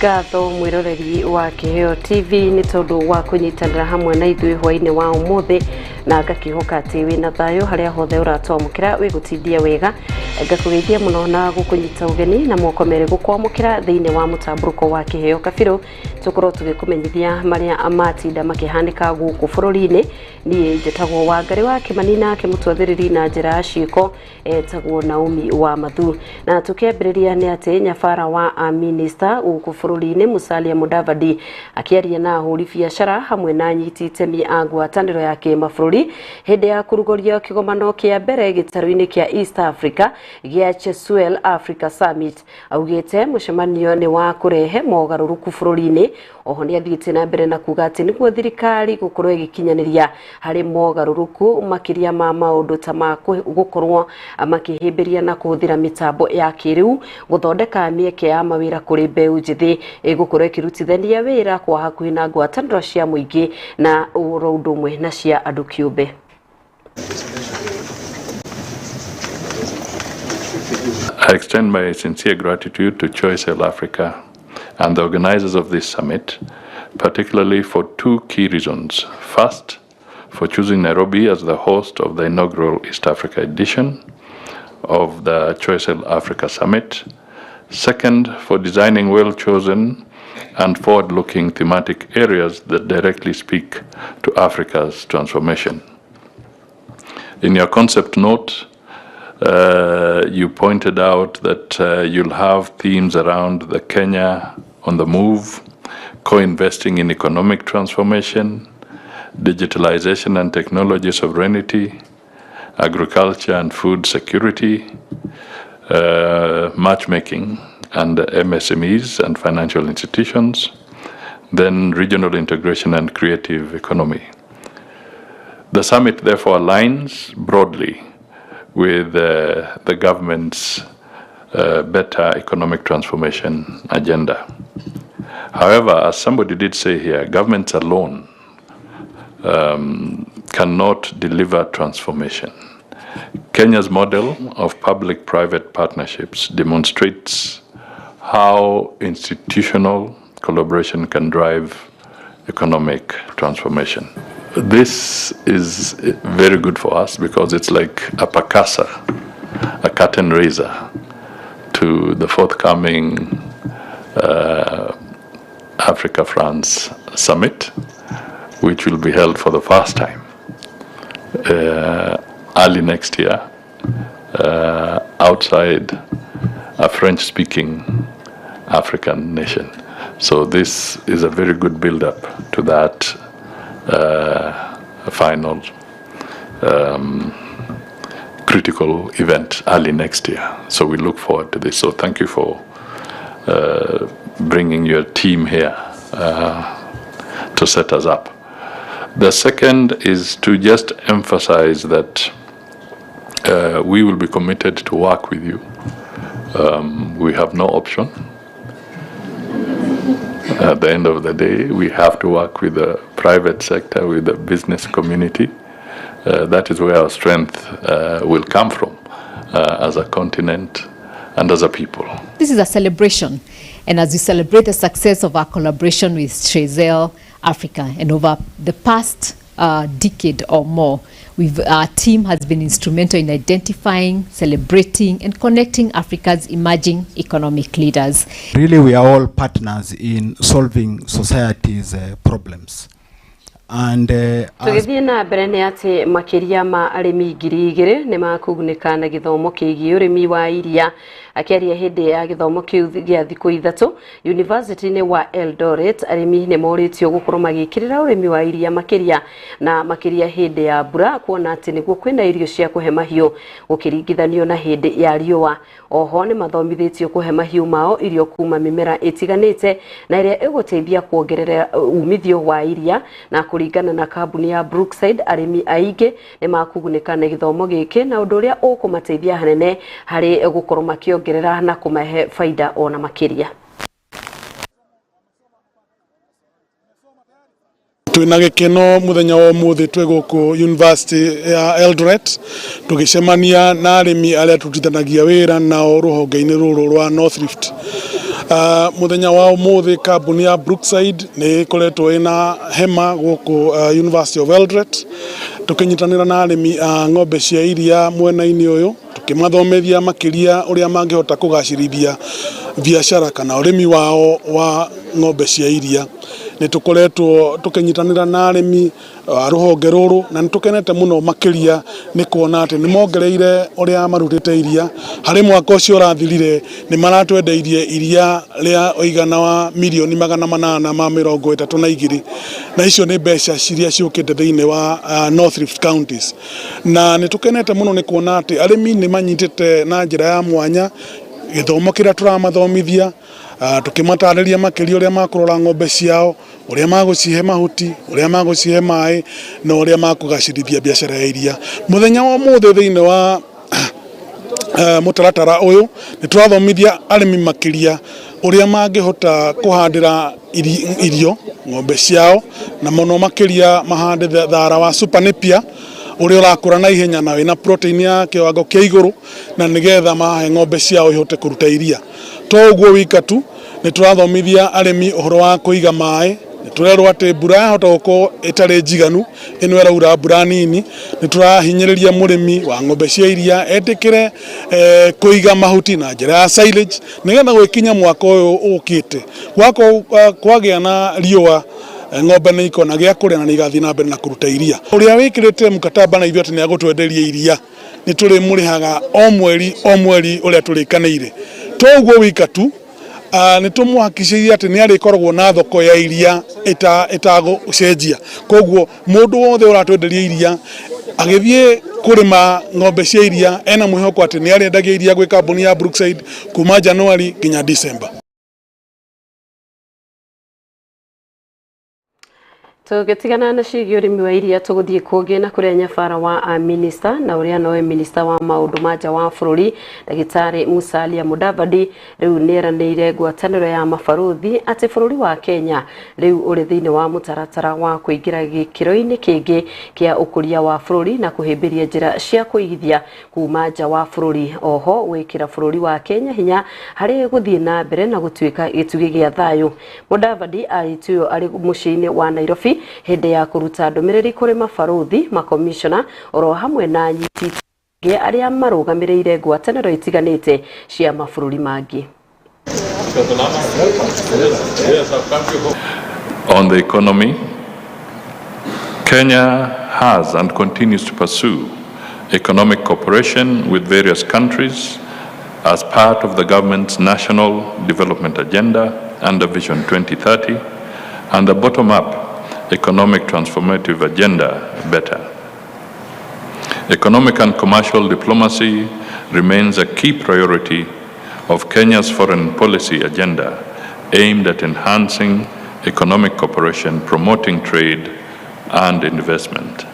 ngatho mwiroreri wa Kiheo TV ni tondu wa kunyitanira hamwe na ithui hwaine wa umuthi na ngakihoka ati wina thayo haria hothe uratwamukira wigutindia wega ngakugeithia muno na gukunyita ugeni na mwokomere gukwamukira thiine wa mutamburuko wa Kiheo Kabiro tukorwo tugikumenyithia maria amatinda makihanika guku bururi-ini ni njitagwo wa ngari wa Kimanina kimutwathiriri na njira ciiko etagwo Naomi wa Mathu na tukiambiriria ni ati nyabara wa minister guku bururi-ini Musalia Mudavadi akiaria na ahuri biashara hamwe na nyiti itemi a ngwataniro ya kimabũrũri hindi ya kurugoria kigomano kia mbere gitaru-ini kia East Africa gia Chesuel Africa Summit augite mucemanio ni wa kurehe mogaruruku bururi-ini oho ni athiite na mbere na kuga ati niguo thirikari gukorwo igikinyaniria hari mogaruruku makiria ma maundu ta ma gukorwo makihimbiria na kuhuthira mitambo ya kiriu guthondeka mieke ya mawira kuri mbeu njithi gukorwo ikirutithania wira kwa hakuhi na ngwataniro cia muingi na urundu mwe na cia andu kiumbe. I extend my sincere gratitude to Choice Africa and the organizers of this summit, particularly for two key reasons. First, for choosing Nairobi as the host of the inaugural East Africa edition of the Choice Africa Summit. Second, for designing well-chosen and forward-looking thematic areas that directly speak to Africa's transformation. In your concept note, you pointed out that you'll have themes around the Kenya on the move, co-investing in economic transformation, digitalization and technology sovereignty, agriculture and food security, matchmaking and MSMEs and financial institutions, then regional integration and creative economy. The summit therefore aligns broadly with the government's better economic transformation agenda. However, as somebody did say here, governments alone cannot deliver transformation. Kenya's model of public-private partnerships demonstrates how institutional collaboration can drive economic transformation. This is very good for us because it's like a percussor, a curtain raiser to the forthcoming Africa-France Summit, which will be held for the first time early next year outside a French-speaking African nation. So this is a very good build-up to that final critical event early next year. So we look forward to this. So thank you for bringing your team here to set us up. The second is to just emphasize that we will be committed to work with you. We have no option. At the end of the day, we have to work with the private sector, with the business community. That is where our strength will come from as a continent and as a people. This is a celebration, and as we celebrate the success of our collaboration with Choice Africa, and over the past decade or more, our team has been instrumental in identifying, celebrating, and connecting Africa's emerging economic leaders. Really, we are all partners in solving society's problems. And tugithie na mbere ni ati makiria ma arimi ngiri igiri ni makugunĩka na githomo kĩgiĩ ũrĩmi wa iria akiaria hindi ya githomo kĩu gĩa thikũ ithatu University-inĩ wa Eldoret arimi ni moritio gukorwo magĩkĩrĩra ũrĩmi wa iria makiria hindi ya mbura kuona ati niguo kwĩna irio cia kũhe mahiũ gũkĩringithanio na hindi ya riũa. Oho ni mathomithĩtio kũhe mahiũ mao irio kuma mĩmera ĩtiganĩte na ĩrĩa ĩgũteithia kuongerera umithio wa iria na kũringana na kambuni ya Brookside arimi aingĩ ni makugunĩka na githomo gĩkĩ na ũndũ ũrĩa ũkũmateithia hanene harĩ gũkorwo makiongerera na kũmahe faida ona makiria. Twina gikeno muthenya wa umuthi twe guku University ya Eldoret tugicemania na arimi aria tutithanagia wira nao ruhonge-ini ruru rwa North Rift. Muthenya wa umuthi kambuni ya Brookside ni ikoretwo ina hema guku University of Eldoret tukinyitanira na arimi ng'ombe cia iria mwena-ini uyu tukimathomethia makiria uria mangihota kugacirithia biashara kana urimi wao wa ng'ombe cia iria. Ni tukoretwo tukinyitanira na arimi ruhonge ruru na nitukenete muno makiria ni kuona ati ni mongereire uria marutite iria hari mwaka ucio urathirire ni maratwendeirie iria ria oigana wa milioni 832 na icio ni mbeca ciria ciukite thiini wa North Rift counties na nitukenete muno ni kuona ati arimi ni manyitite na njira ya mwanya githomo kiria turamathomithia tukimatariria makiria uria makurora ng'ombe ciao uria magucihe mahuti uria magucihe mai na uria makugacirithia biashara ya iria. Muthenya wa umuthi thiini wa mutaratara uyu ni turathomithia arimi makiria uria mangihota kuhandira irio ng'ombe ciao na muno makiria mahande thara wa Super Napier uria urakura na ihenya na wina protein ya kiwango kia iguru na nigetha mahe ng'ombe ciao ihote kuruta iria. To uguo wika tu ni turathomithia arimi uhoro wa kuiga mai. Turerwo ati mbura yahota gukorwo itari njiganu ino iraura mbura nini ni turahinyiriria murimi wa ng'ombe cia iria etikire kuiga mahuti na njira ya silage nigetha gwikinya mwaka uyu ukite gwako kwagia na riua ng'ombe ni ikona gia kuria na igathi na mbere na kuruta iria. Uria wikirite mukataba na ithuĩ ati ni agutwenderia iria ni turi murihaga o mweri uria turikaniire. To uguo wika tu ni tumuhakicĩrie ati ni arikoragwo na thoko ya iria itagucenjia. Koguo mundu wothe uratwenderia iria agithie kurima ng'ombe cia iria ena mwihoko ati ni arendagia iria gwi kambuni ya Brookside kuma January nginya December. Tugitigana na ciĩgiĩ ũrĩmi wa iria tũgũthiĩ kũngĩ na kũrĩa nyabara wa minister na ũrĩa nowe minister wa maũndũ ma nja wa bũrũri Ndagĩtarĩ Musalia Mudavadi rĩu nĩeranĩire ngwatanĩro ya mabarothi atĩ bũrũri wa Kenya rĩu ũrĩ thĩinĩ wa mũtaratara wa kũingĩra gĩkĩro-inĩ kĩngĩ kĩa ũkũria wa bũrũri na kũhĩmbĩria njĩra cia kũigithia kuma nja wa bũrũri. Oho gwĩkĩra bũrũri wa Kenya hinya harĩ gũthiĩ na mbere na gũtuĩka gĩtugĩ gĩa thayũ. Mudavadi arĩtuo arĩ mũciĩ-inĩ wa Nairobi hindi ya kuruta ndumiriri kuri mabarothi makomishona oro hamwe na anyiti aria marugamireire ngwatanĩro itiganĩte cia mabũrũri mangĩ. On the economy, Kenya has and continues to pursue economic cooperation with various countries as part of the government's national development agenda under Vision 2030 and the bottom-up economic transformative agenda better. Economic and commercial diplomacy remains a key priority of Kenya's foreign policy agenda aimed at enhancing economic cooperation, promoting trade and investment.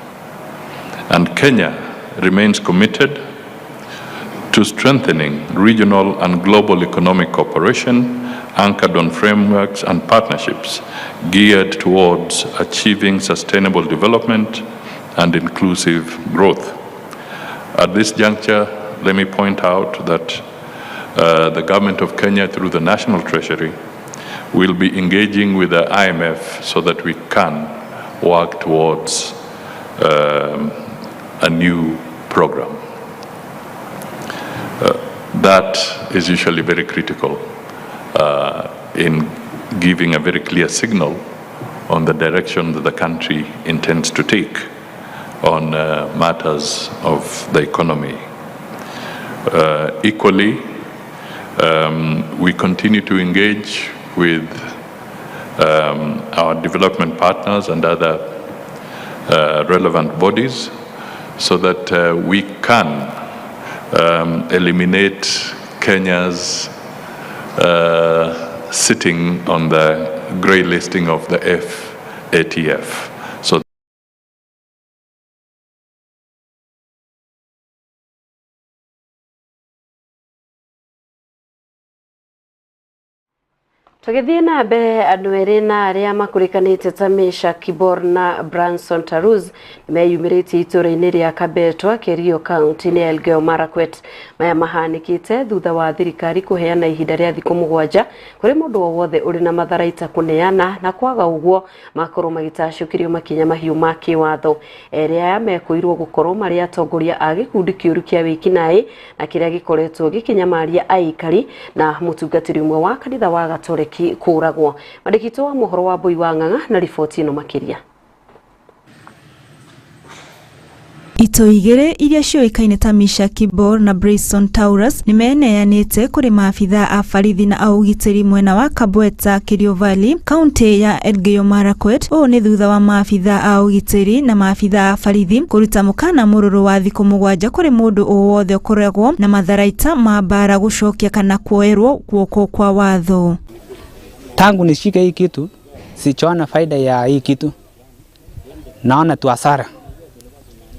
And Kenya remains committed to strengthening regional and global economic cooperation anchored on frameworks and partnerships geared towards achieving sustainable development and inclusive growth. At this juncture, let me point out that the government of Kenya, through the National Treasury, will be engaging with the IMF so that we can work towards a new program. That is usually very critical in giving a very clear signal on the direction that the country intends to take on matters of the economy. Equally, we continue to engage with our development partners and other relevant bodies so that we can eliminate Kenya's sitting on the grey listing of the FATF. So Tugithie na mbere andu eri na aria makurikanite ta Mesha Kibor na Branson Taruz nimeyumiritie itura-ini ria Kabetwa Kerio County ni Elgeyo Marakwet maya mahanikite thutha wa thirikari kuheana ihinda ria thiku 7 kuri mundu wothe uri na matharaita kuneana na kwaga uguo makorwo magitacukirio makinya mahiu ma kiwatho eri aya mekuirwo gukorwo mari atongoria a gikundi kiuru kia wikinai na kiria gikoretwo gikinyamaria aikari na mutungatiri umwe wa kanitha wa Gatoreki kuragwo. Mandikito wa mohoro wa Boi wa Ng'ang'a na riboti ino makiria. Ito igere iria cioikaine ta Mesha Kibor na Branson Taruz nimeneanite kuri maafitha a borithi na augitiri mwena wa Kabweta Kerio Valley kaunti ya Elgeyo Marakwet. O ni thutha wa maafitha a augitiri na maafitha a borithi kuruta mukana mururu wa thiku 7 kuri mundu o wothe ukoragwo na matharaita ma bara gucokia kana kuerwo guoko kwa watho. Tangu nishike hii kitu sichoona faida ya hii kitu, naona tu hasara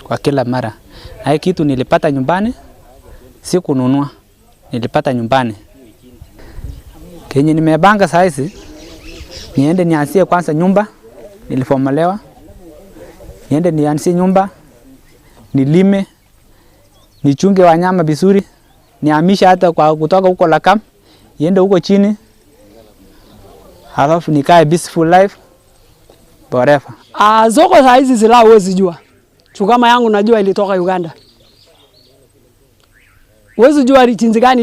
kwa kila mara. Na hii kitu nilipata nyumbani, si kununua, nilipata nyumbani. Kenye nimebanga saizi niende nianzie kwanza nyumba, nilifomolewa. Niende nianzie nyumba, nilime, nichunge wanyama vizuri, nihamisha hata kwa kutoka huko Lakam, niende huko chini. Halafu nikae peaceful life forever. Zoko saizi zila uwezi jua. Chukama yangu najua ilitoka Uganda. Uwezi jua chinzi gani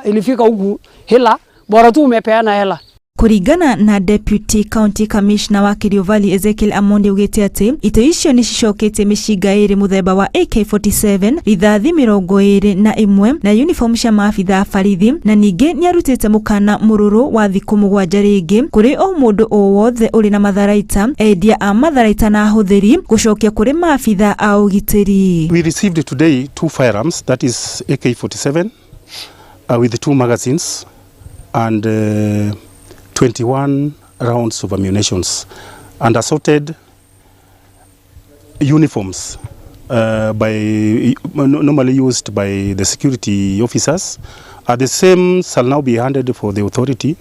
ilifika huku hela, bora tu umepeana hela. Kurigana na Deputy County Commissioner wa Kerio Valley Ezekiel Amonde ugete ati ito icio ni cicokete mishiga iri muthemba wa AK47 rithathi 21 na uniform cia maafitha borithi na ningi ni arutite mukana mururu wa thiku 7 ringi kuri o mundu o wothe uri na matharaita endia a matharaita na huthiri gucokia kuri maafitha a ugitiri. We received today 2 firearms, that is AK47 with 2 magazines and 21 rounds of ammunitions and assorted uniforms normally used by the security officers. The same shall now be handed to the authority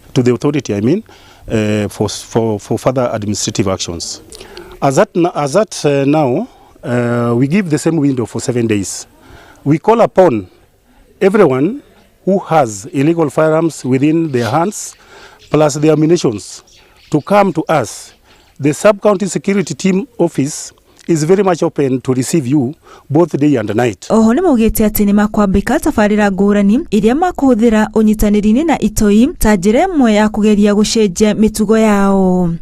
for further administrative actions. As at now, we give the same window for 7 days. We call upon everyone who has illegal firearms within their hands plus the ammunitions to come to us. The sub-county security team office is very much open to receive you both day and night. Oho ni maugite ati ni makwambika tafarira ngurani iria makuhuthira unyitanirine na itoi ta njira imwe ya kugeria gucenjia mitugo yao.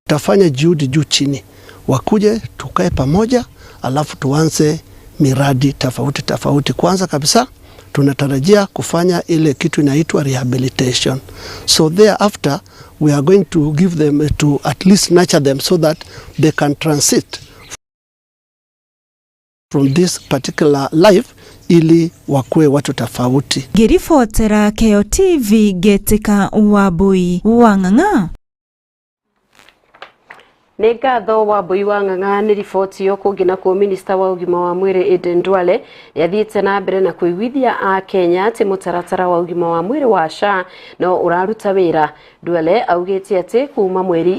Tafanya juhudi juu chini, wakuje tukae pamoja, alafu tuanze miradi tofauti. Kwanza kabisa tunatarajia kufanya ile kitu inaitwa rehabilitation. So thereafter we are going to give them to at least nurture them so that they can transit from this particular life ili wakue watu tofauti. Girifotera Keo TV Getika wa Boi wa Ng'ang'a. Negatho wa Boi wa Ng'ang'a ni riboti yo kugina ku minister wa ugima wa mwiri Aden Duale yathiite na mbere na kuigwithia a Kenya ati mutaratara wa ugima wa mwiri wa SHA no uraruta wira. Duale augite ati kuma mweri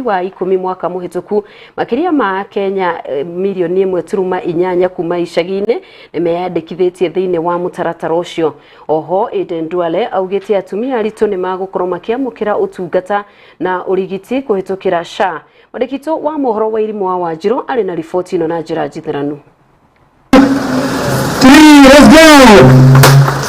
wa 10 mwaka muhituku makiria ma Kenya milioni 1.8 kuma icagine nimeyandikithitie thiine wa mutaratara ucio. Oho Aden Duale augite atumia aritu ni magukorwo makiamukira utungata na urigiti kuhitukira SHA. Mandikito wa mohoro wa irimu wa Wanjiru ari na riboti ino na njira njitheranu. 3, let's go!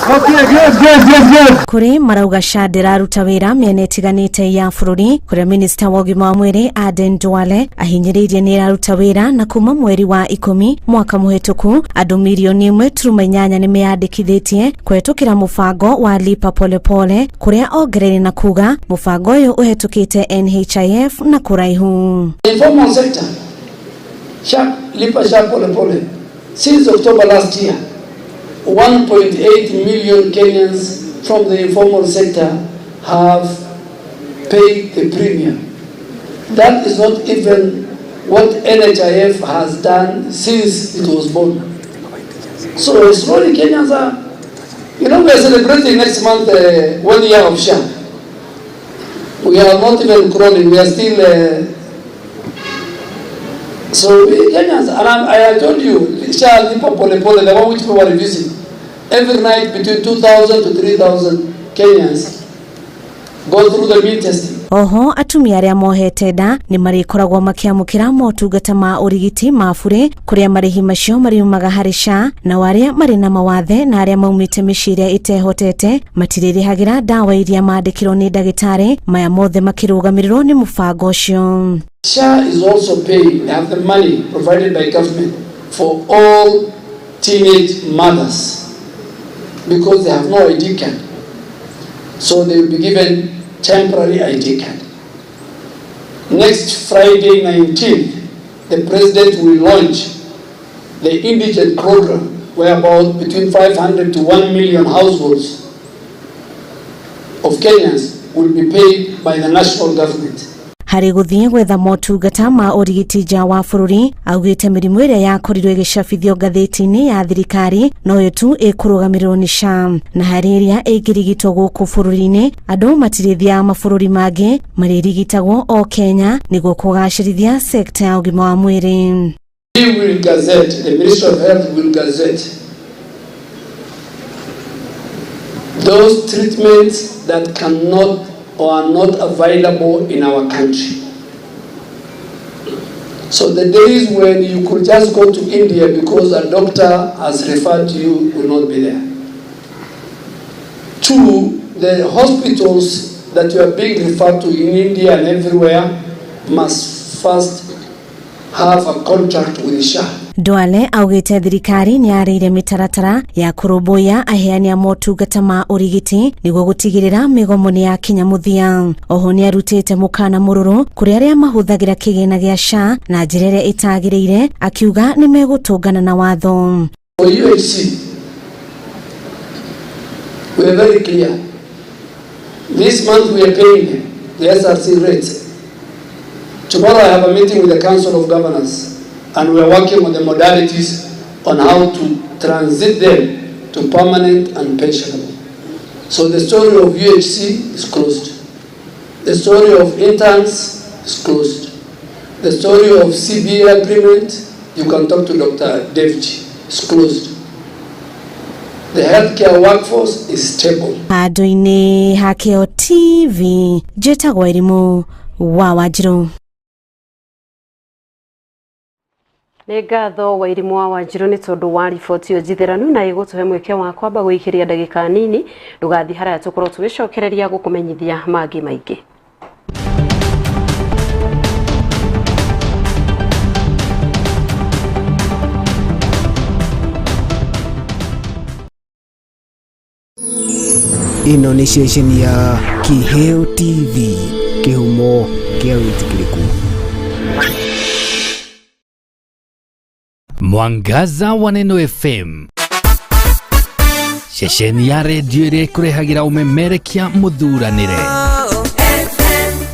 Okay, good. Kuri marauga SHA ndiraruta wira miene itiganite ya bururi kuria minister wa ugima wa mwiri Aden Duale ahinyiririe ni iraruta wira na kuma mweri wa 10 mwaka muhituku andu milioni 1.8 ni meyandikithitie kwetukira mubango wa lipa polepole kuria ongereri na kuga mubango uyu uhetukite NHIF na kuraihu. Informal sector SHA lipa SHA polepole since October last year 1.8 million Kenyans from the informal sector have paid the premium. That is not even what NHIF has done since it was born. So slowly Kenyans are, we are celebrating next month 1 year of SHA. We are not even crawling, we are still... so we Kenyans, and I told you, SHA lipa pole pole, the one which we were reducing. Every night between 2,000 to 3,000 Kenyans go through the meat testing. Oho atumia aria mohete nda ni marikoragwo makiamukira motungata ma urigiti mafure kuria marihi macio mariumaga hari SHA na waria mari na mawathe na aria maumite miciria itehotete matiririhagira dawa iria mandikirwo ni ndagitari maya mothe makirugamirirwo ni mubango ucio. SHA is also paying, they have the money provided by government for all teenage mothers because they have no ID card. So they will be given temporary ID card. Next Friday 19th, the President will launch the indigent program where about between 500 to 1 million households of Kenyans will be paid by the national government. Hari guthie gwetha motungata ma urigiti nja wa bururi augite mirimu iria yakorirwo igicabithio ngatheti-ini ya thirikari no yo tu ikurugamirwo ni SHA na hari iria igirigitwo guku bururi-ini andu matirithia mabururi mangi maririgitagwo o Kenya niguo kugacirithia sekta ya ugima wa mwiri. We will gazette, the Ministry of Health will gazette those treatments that cannot or are not available in our country. So the days when you could just go to India because a doctor has referred to you will not be there. Two, the hospitals that you are being referred to in India and everywhere must first have a contract with SHA. Duale augite thirikari ni arire mitaratara ya kurubuya aheani a motungata ma urigiti niguo gutigirira migomo ni ya Kenya muthia. Oho ni arutite mukana mururu kuri aria mahuthagira kigina gia SHA na njira iria itagiriire akiuga ni megutungana na watho. For UHC, we are very clear. This month we are paying the SRC rates. Tomorrow I have a meeting with the Council of Governors and we are working on the modalities on how to transit them to permanent and pensionable. So the story of UHC is closed. The story of interns is closed. The story of CBA agreement, you can talk to Dr. Devji, is closed. The healthcare workforce is stable. Adoine Hakeo TV, Jetagwo Irimu wa Wanjiru. Nĩ ngatho wa Irimu wa Wanjiru nĩ tondu wa riboti yo njithiranu na igutuhe mweke wa kwamba gwikiria ndagika nini ndugathi haraya tukorwo tugicokereria gukumenyithia mangi maingi. Ino ni station ya Kiheo TV, kihumo kia witikiriku. Mwangaza wa Neno FM, shesheni ya redio iria kurehagira umemerekia muthuranire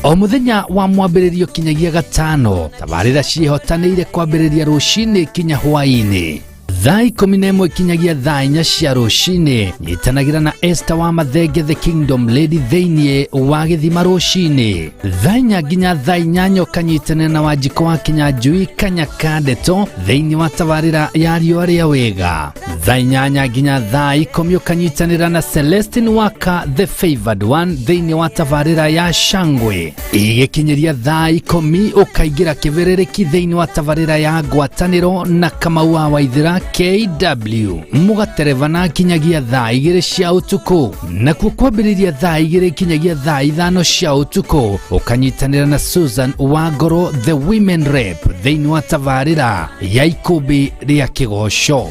o muthenya wa mwambiririo kinyagia gatano. Tabarira cihotanire kwambiriria rucini kinya hwaini. Thaa 11 kinyagia thaa 4 cia rucini. Nyitanagira na Esther wa Mathenge the Kingdom Lady theinie wa Githima rucini. Thaa 4 nginya thaa 8 kanyitana na Wanjiko wa Kinyanjui Kanyaka Ndeto theinie wa tabarira ya riũa rĩa wega. Thaa 8 nginya thaa 10 kanyitanira na Celestine Waka the Favored One theinie wa tabarira ya Shangwe. Igikinyiria thaa 10 ukaingira kiberereki theinie wa tabarira ya Ngwatanĩro na Kamau wa Waithira KW mugaterevana kinyagia thaa 2 cia utuku na kwambiriria thaa 2 kinyagia thaa 5 cia utuku ukanyitanira na Susan Wangoro the Women Rep theinie wa tabarira ya ikumbi ria Kigosho.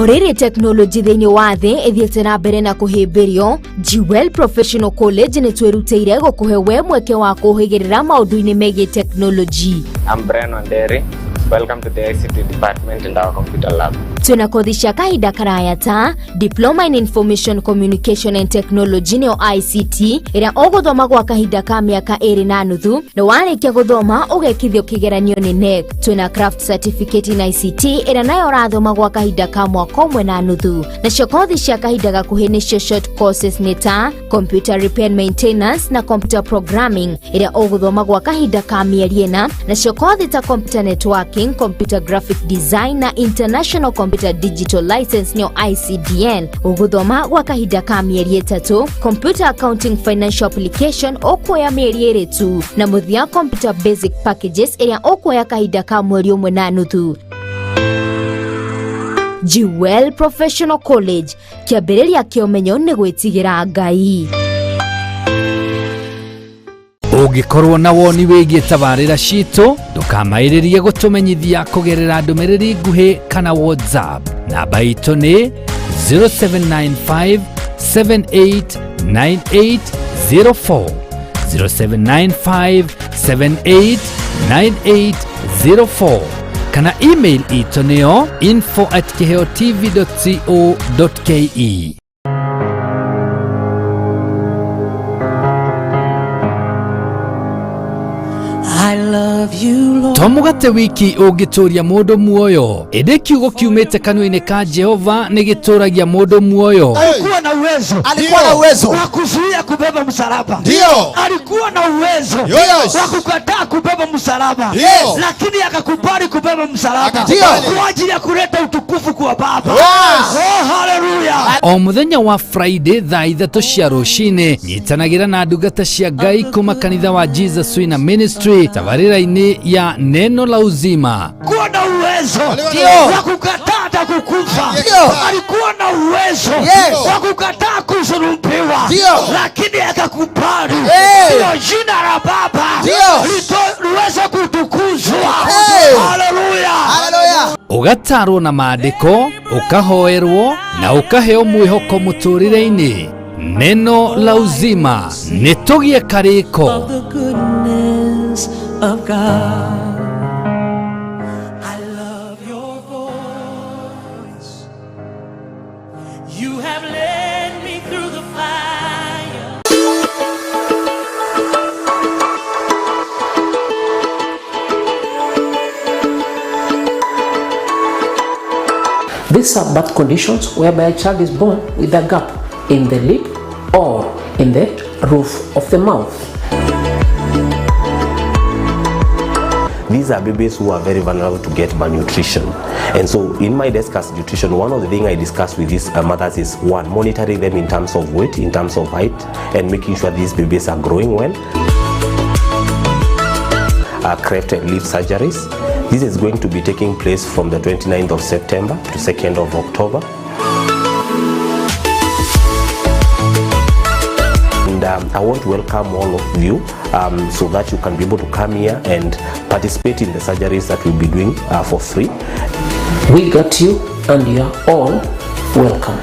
Orere technology thĩinĩ wa thĩ ĩthiĩte na mbere na kũhĩmbĩrio, Jewel Professional College nĩ twĩrutĩire gũkũhe we mweke wa kũhĩgĩrĩra maũndũ-inĩ megiĩ technology. I'm Brian Onderi. Welcome to the ICT department in our computer lab. Tuna kothi cia kahinda karaya ta Diploma in Information Communication and Technology nĩyo ICT ĩrĩa ũgũthoma gwa kahinda ka mĩaka 2.5 na warĩkia gũthoma ũgekithio kĩgeranio nĩ NEC. Tuna Craft Certificate in ICT ĩrĩa nayo ũrathoma gwa kahinda ka mwaka 1.5. Nacio kothi cia kahinda gakuhĩ nĩcio short courses nĩ ta Computer Repair and Maintenance na Computer Programming ĩrĩa ũgũthoma gwa kahinda ka mĩeri 4. Nacio kothi ta Computer Networking, Computer Graphic Design na International Computer Digital License nyo ICDN uguthoma gwa kahinda ka mĩeri 3. Computer Accounting Financial Application okuoya mĩeri 2 tu na muthia Computer Basic Packages ĩrĩa okuoya kahinda ka mweri 1.5. Jewel Professional College, kĩambĩrĩria kĩa ũmenyo nĩ gwĩtigĩra Ngai. Ũngĩkorwo na woni wĩgiĩ tabarĩra citũ, ndũkamaĩrĩrie gũtũmenyithia kũgerera ndũmĩrĩri nguhĩ kana WhatsApp. Namba itũ nĩ 0795 789804 0795 789804 kana email itũ nĩyo info@keheotv.co.ke. Tomugate wiki ũngĩtũria mũndũ muoyo. Ĩndĩ kiugo kiumĩte kanua-inĩ ka Jehova nĩ gĩtũragia mũndũ muoyo. Alikuwa na uwezo wa kuzuia kubeba msalaba. Ndio. Alikuwa na uwezo wa kukataa kubeba msalaba. Lakini akakubali kubeba msalaba kwa ajili ya kuleta utukufu kwa Baba. Oh, hallelujah. O muthenya wa Friday thaa 3 cia rũcinĩ nyitanagĩra na ndungata cia Ngai kuma kanitha wa Jesus Wina Ministry tabarĩra-inĩ ya neno la uzima. Alikuwa na uwezo wa kukataa na kukufa. Alikuwa na uwezo wa kukataa kusulubiwa, lakini akakubali. Ndio jina la Baba liweze kutukuzwa. Haleluya. Ugatarwo na maandĩko, ukahoerwo na ukaheo mwĩhoko mũtũrĩre-inĩ. Neno la uzima nĩtũgie karĩko. Of God, I love your voice. You have led me through the fire. These are birth conditions whereby a child is born with a gap in the lip or in the roof of the mouth. These are babies who are very vulnerable to get malnutrition. And so in my Discuss Nutrition, one of the things I discuss with these mothers is, one, monitoring them in terms of weight, in terms of height, and making sure these babies are growing well. Cleft and lip surgeries. This is going to be taking place from the 29th of September to 2nd of October. And I want to welcome all of you so that you can be able to come here and participate in the surgeries that we'll be doing for free. We got you and you are all welcome.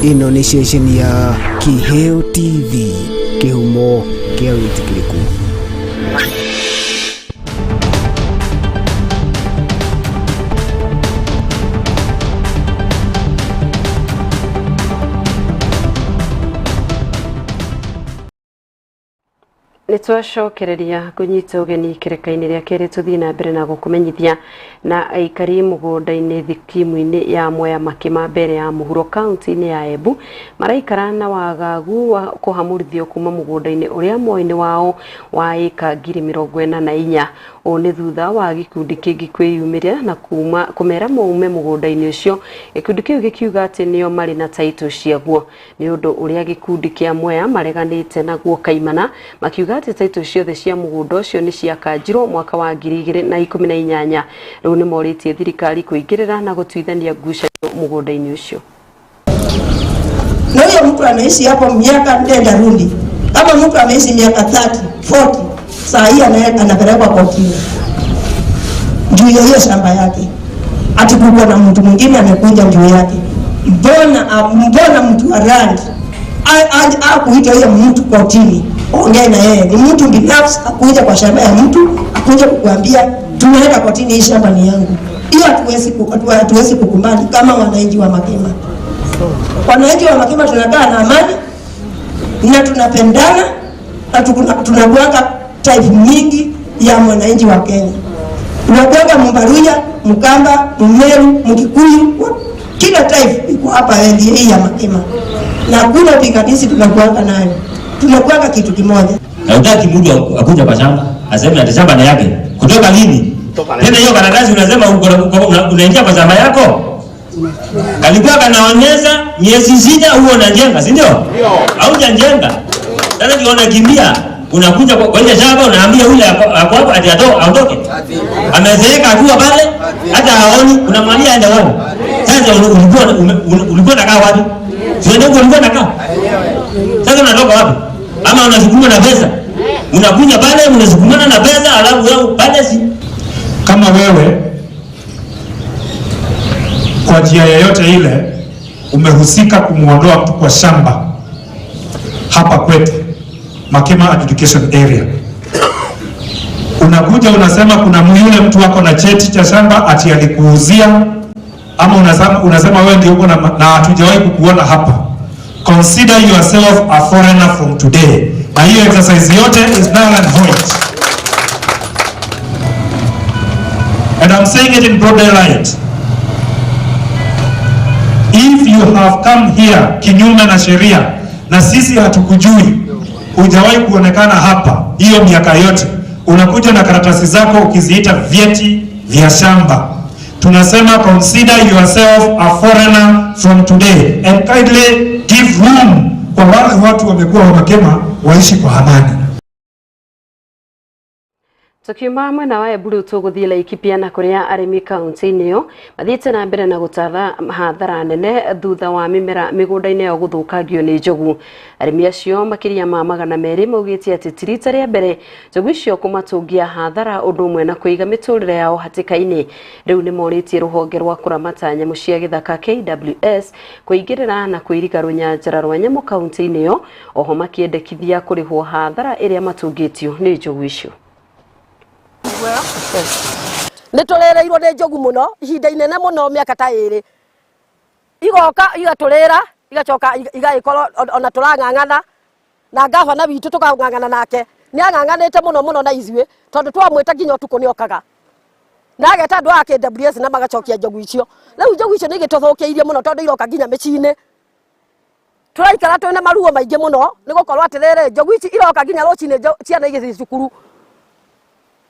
Ino ni station ya Kiheo TV, kihumo kia wĩtĩkĩrĩku. Nĩ nitwacokereria kunyita ugeni kirekaini ria keri tuthii na mbere na gukumenyithia na aikari mugunda-ini thikimu-ini ya Mwea Makima mbere ya muhuro kaunti-ini ya Embu maraikara na wagagu wa kuhamurithio kuma mugunda-ini uria moini wao wa eka 44,000 one thutha wa gikundi kingi kwiyumiria na kumera maume mugunda-ini ucio. Gikundi kiu gikiuga ati nio mari na title ciaguo ni undu uria gikundi kia Mwea mareganite naguo kaimana makiuga ati title ciothe cia mugunda ucio ni ciakanjirwo mwaka wa 2018. Riu ni moritie thirikari kuingirira na gutuithania ngucanio mugunda-ini ucio. Na huyo mtu anaishi hapo miaka nenda rudi. Kama mtu ameishi miaka 30, 40, saa hii anapelekwa kotini juu ya hiyo shamba yake. Ati kuko na mtu mwingine amekuja juu yake. Mbona mtu wa rangi kuita hiyo mtu kotini? Ongea na yeye. Ni mtu binafsi akuja kwa shamba ya mtu, akuja kukuambia tunaenda kotini, hii shamba ni yangu. Hiyo hatuwezi kukubali kama wananchi wa Makima. Wananchi wa Makima tunakaa na amani na tunapendana na tunakuanga type mingi ya mwananchi wa Kenya. Tunakuanga Mbaruya, Mkamba, Mmeru, Mkikuyu, kila type iko hapa hii ya Makima. Na kuna pikadisi tunakuanga nayo. Tunakuanga kitu kimoja. Hautaki mtu akuja kwa shamba, aseme ati shamba ni yake. Kutoka lini? Tena hiyo karatasi unasema unaingia kwa shamba yako? Kalikuwa kanaonyesha miezi 6 huo unajenga, si ndio? Haujajenga. Sasa ndio unakimbia, unakuja kwa ile shamba unaambia yule hapo ati aondoke. Amezeeka akiwa pale hata haoni, unamwambia aende wapi? Sasa ulikuwa unakaa wapi? Sio ndio ulikuwa unakaa? Sasa unatoka wapi? Ama unasukuma na pesa? Unakuja pale unasukumana na pesa alafu wewe pale si kama wewe kwa njia yoyote ile umehusika kumuondoa mtu kwa shamba hapa kwetu Makima Adjudication Area, unakuja unasema kuna yule mtu wako na cheti cha shamba ati alikuuzia, ama unasema wewe ndio uko na hatujawahi kukuona hapa. Consider yourself a foreigner from today. Na hiyo exercise yote is null and void. And I'm saying it in broad daylight. If you have come here kinyume na sheria na sisi hatukujui, hujawahi kuonekana hapa hiyo miaka yote, unakuja na karatasi zako ukiziita vyeti vya shamba, tunasema consider yourself a foreigner from today and kindly give room kwa wale watu wamekuwa wa Makima waishi kwa amani. Tukiuma mwena wa Embu tuguthie Laikipia na kuria arimi kaunti-ini yo mathiite na mbere na gutatha hathara nene thutha wa mimera migunda-ini yo guthukangio ni njogu. Arimi acio makiria ma 200 maugite ati tirita ria mbere njogu icio kumatungia hathara undu umwe na kuiga miturire yao hatika-ini. Riu ni moritie ruhonge rwa kuramata nyamu cia githaka KWS kuingirira na kuiriga runyanjara rwa nyamu kaunti-ini yo, oho makiendekithia kurihwo hathara iria matungitio ni njogu icio. Niturereirwo ni njogu muno ihinda inene muno miaka ta 2 igoka igaturera igacoka igaikorwo ona turang'ang'ana na gavana witu tukang'ang'ana nake ni ang'ang'anite muno na izue tondu twamwita nginya utuku ni okaga na ageta andu a KWS na magacokia njogu icio. Riu njogu icio ni gituthukiirie muno tondu iroka nginya micini turaikara twina maruo maingi muno ni gukorwo atirere njogu ici iroka nginya rucini ciana igithii cukuru.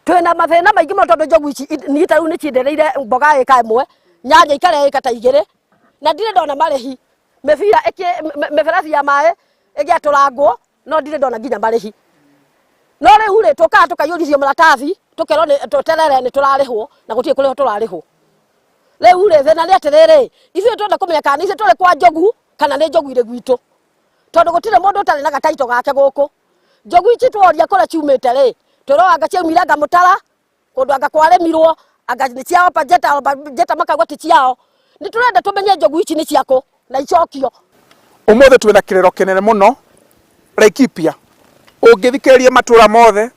Twina mathina maingi muno tondu njogu ici ni taru ni ciendereire mboga eka imwe nyanya ikare eka ta 2 na ndire ndona marehi mebira meberathi ya mae igiaturangwo no ndire ndona nginya marehi. No riu ri tuka tukayurithio maratathi tukero ni tuterere ni turarihwo na gutie kuri turarihwo. Riu ri thina ni atiriri ithuĩ twenda kumenya kana ithuĩ turi kwa njogu kana ni njogu ire gwitu tondu gutire mundu utari na gataito gake guku. Njogu ici tworia kura ciumite ri turoanga ciaumira anga mutara kundu anga kwaremirwo anga ni ciao bajeta makagwa ti ciao. Ni turenda tumenye njogu ici ni ciako na icokio. Umuthe twina kirero kinene muno Laikipia. Ungithikiriria matura mothe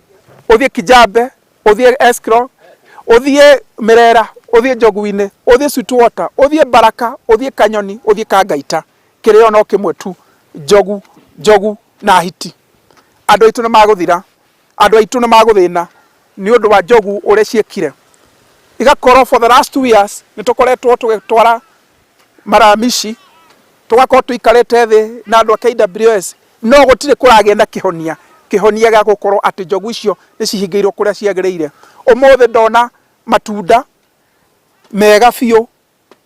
uthie Kijambe uthie Eskro uthie Merera uthie Njogu-ini uthie Sweetwater uthie Baraka uthie Kanyoni uthie Kangaita, kireo no kimwe tu, njogu na hiti. Andu aitu ni maguthira andu aitu ni maguthina ni undu wa njogu uria ciekire igakorwo for the last 2 years nitukoretwo tugitwara maramici tugakorwo tuikarite thi na andu a KWS no gutire kuragenda kihonia ga gukorwo ati njogu icio ni cihingiirwo kuria ciagiriire. Umuthe ndona matunda mega biu,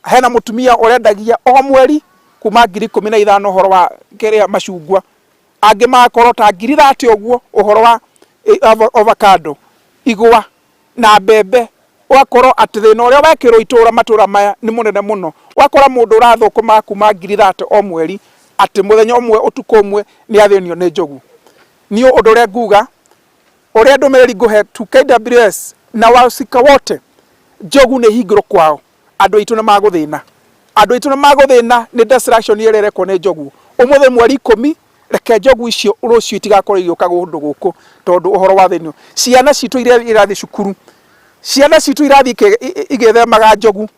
hena mutumia urendagia o mweri kuma 15,000 uhoro wa kerea macungwa, angi makorwo ta 30 uguo uhoro wa avocado, igwa na mbembe. Wakorwo ati thina uria wekirwo itura matura maya ni munene muno. Wakora mundu urathukuma kuma 30 o mweri ati muthenya umwe utuku umwe ni athinio ni njogu. Niyo undu uria nguga uria ndumiriri nguhe tu KWS na wasika wote, njogu ni hingiro kwao. Andu aitu ni maguthina, andu aitu ni maguthina ni distraction yererekwo ni njogu. Umuthe mweri 10 reke njogu icio rucio itigakorwo igioka gundu guku tondu uhoro wa thinio. Ciana citu iria irathi cukuru, ciana citu irathi igethemaga njogu.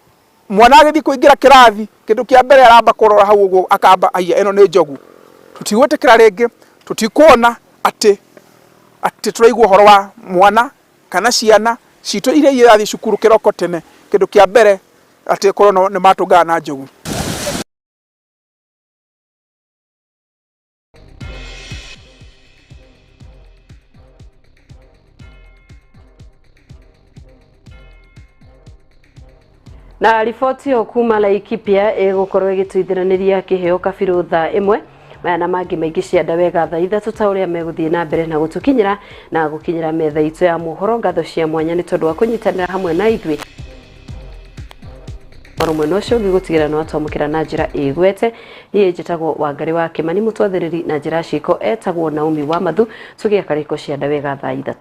Mwana agithi kuingira kirathi kindu kia mbere aramba kurora hau uguo akamba aya eno ni njogu. Tutigwitikira ringi, tutikuona ati turaigua uhoro wa mwana kana ciana citu iria irathi cukuru kiroko tene kindu kia mbere ati korwo ni matungana na njogu. Na riboti yo kuma Laikipia igukorwo igituithiraniria kiheo kabiru thaa 1 maya na mangi maingi cianda wega thaa 3 ta uria meguthie na mbere na gutukinyira na gukinyira metha itu ya muhoro ngatho cia mwanya ni tondu wa kunyitanira hamwe na ithwi marumwe nocio ngigutigira no atomukira na njira igwete. Nie njitagwo Wangari wa Kimani, mutwathiriri na njira ciko etagwo Naomi wa Mathu. Tugia kariko cianda wega thaa 3.